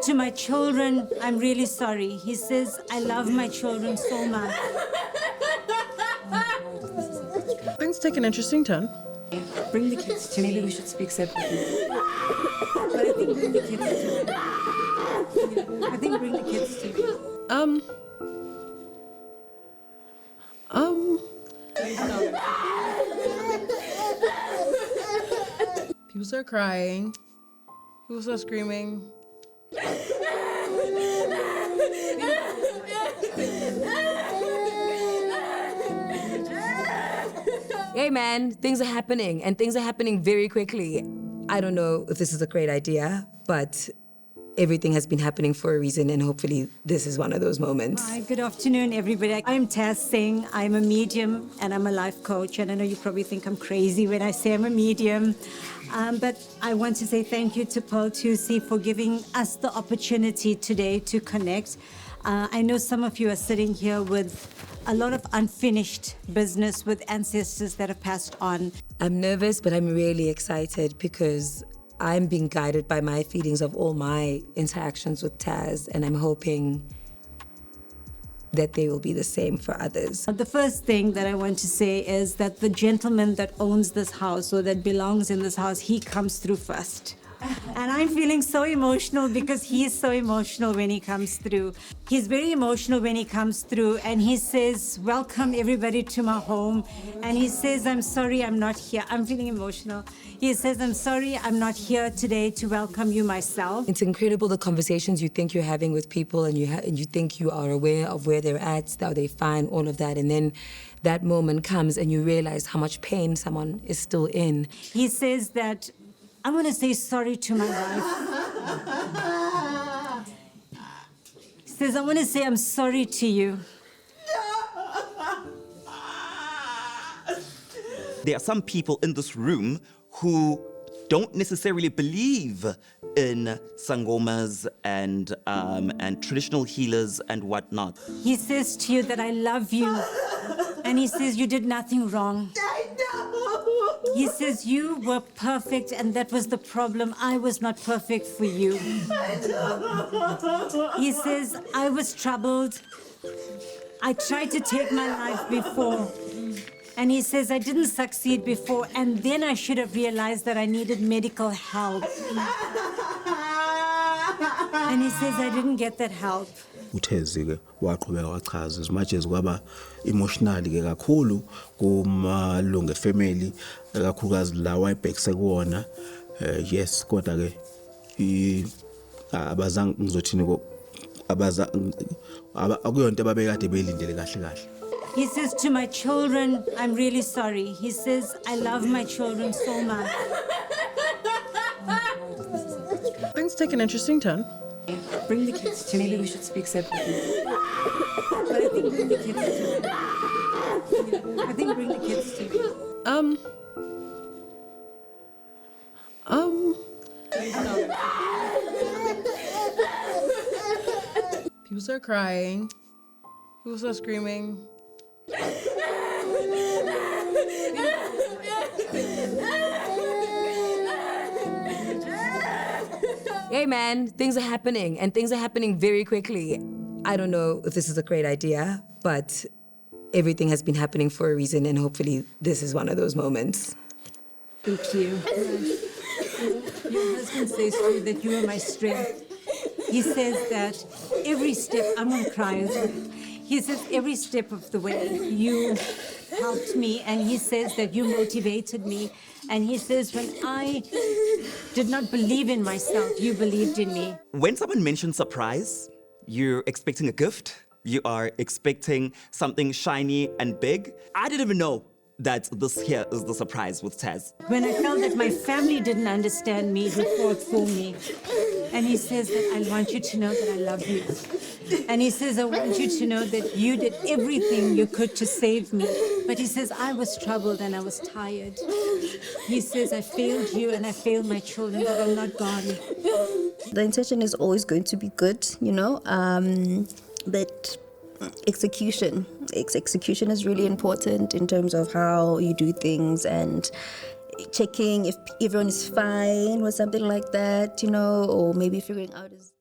to my children, I'm really sorry. He says, I love my children so much. Things take an interesting turn. Bring the kids to me. Maybe we should speak separately. But I think bring the kids to me. I think bring the kids to me. People start crying. People start screaming. Hey man, things are happening, and things are happening very quickly. I don't know if this is a great idea, but everything has been happening for a reason, and hopefully this is one of those moments. Hi, good afternoon, everybody. I'm Taz Singh. I'm a medium and I'm a life coach. And I know you probably think I'm crazy when I say I'm a medium. But I want to say thank you to Paul Thusi for giving us the opportunity today to connect. I know some of you are sitting here with a lot of unfinished business with ancestors that have passed on. I'm nervous, but I'm really excited because I'm being guided by my feelings of all my interactions with Taz, and I'm hoping that they will be the same for others. The first thing that I want to say is that the gentleman that owns this house or that belongs in this house, he comes through first. And I'm feeling so emotional because he is so emotional when he comes through. He's very emotional when he comes through and he says, welcome everybody to my home. And he says, I'm sorry I'm not here. I'm feeling emotional. He says, I'm sorry I'm not here today to welcome you myself. It's incredible the conversations you think you're having with people and you think you are aware of where they're at, how they find all of that. And then that moment comes and you realize how much pain someone is still in. He says that I want to say sorry to my wife. He says, I want to say I'm sorry to you. There are some people in this room who don't necessarily believe in sangomas and traditional healers and whatnot. He says to you that I love you. And he says you did nothing wrong. He says you were perfect and that was the problem. I was not perfect for you. He says I was troubled. I tried to take my life before. And he says I didn't succeed before and then I should have realized that I needed medical help. And he says I didn't get that help. uThezi-ke waqhubeka wachaza as much as kwaba emotionally-ke kakhulu kumalungu efamily kakhulukazi la wayebhekise kuwona yes kodwa-ke abazange ngizothini akuyonto ababekade belindele kahle kahle. He says to my children, I'm really sorry. He says, I love my children so much. Things take an interesting turn. Bring the kids to me. Maybe we should speak separately. But I think bring the kids to me. I think bring the kids to me. People start crying. People start screaming. Hey man, things are happening, and things are happening very quickly. I don't know if this is a great idea, but everything has been happening for a reason, and hopefully this is one of those moments. Thank you. Your husband says to you that you are my strength. He says that every step, I'm going to cry as well. He says every step of the way you helped me, and he says that you motivated me. And he says when I did not believe in myself, you believed in me. When someone mentions surprise, you're expecting a gift, you are expecting something shiny and big. I didn't even know that this here is the surprise with Taz. When I felt that my family didn't understand me, he fought for me. And he says that I want you to know that I love you. And he says, I want you to know that you did everything you could to save me. But he says, I was troubled and I was tired. He says, I failed you and I failed my children, but I'm not gone. The intention is always going to be good, you know, but execution is really important in terms of how you do things and checking if everyone is fine with something like that, you know, or maybe figuring out is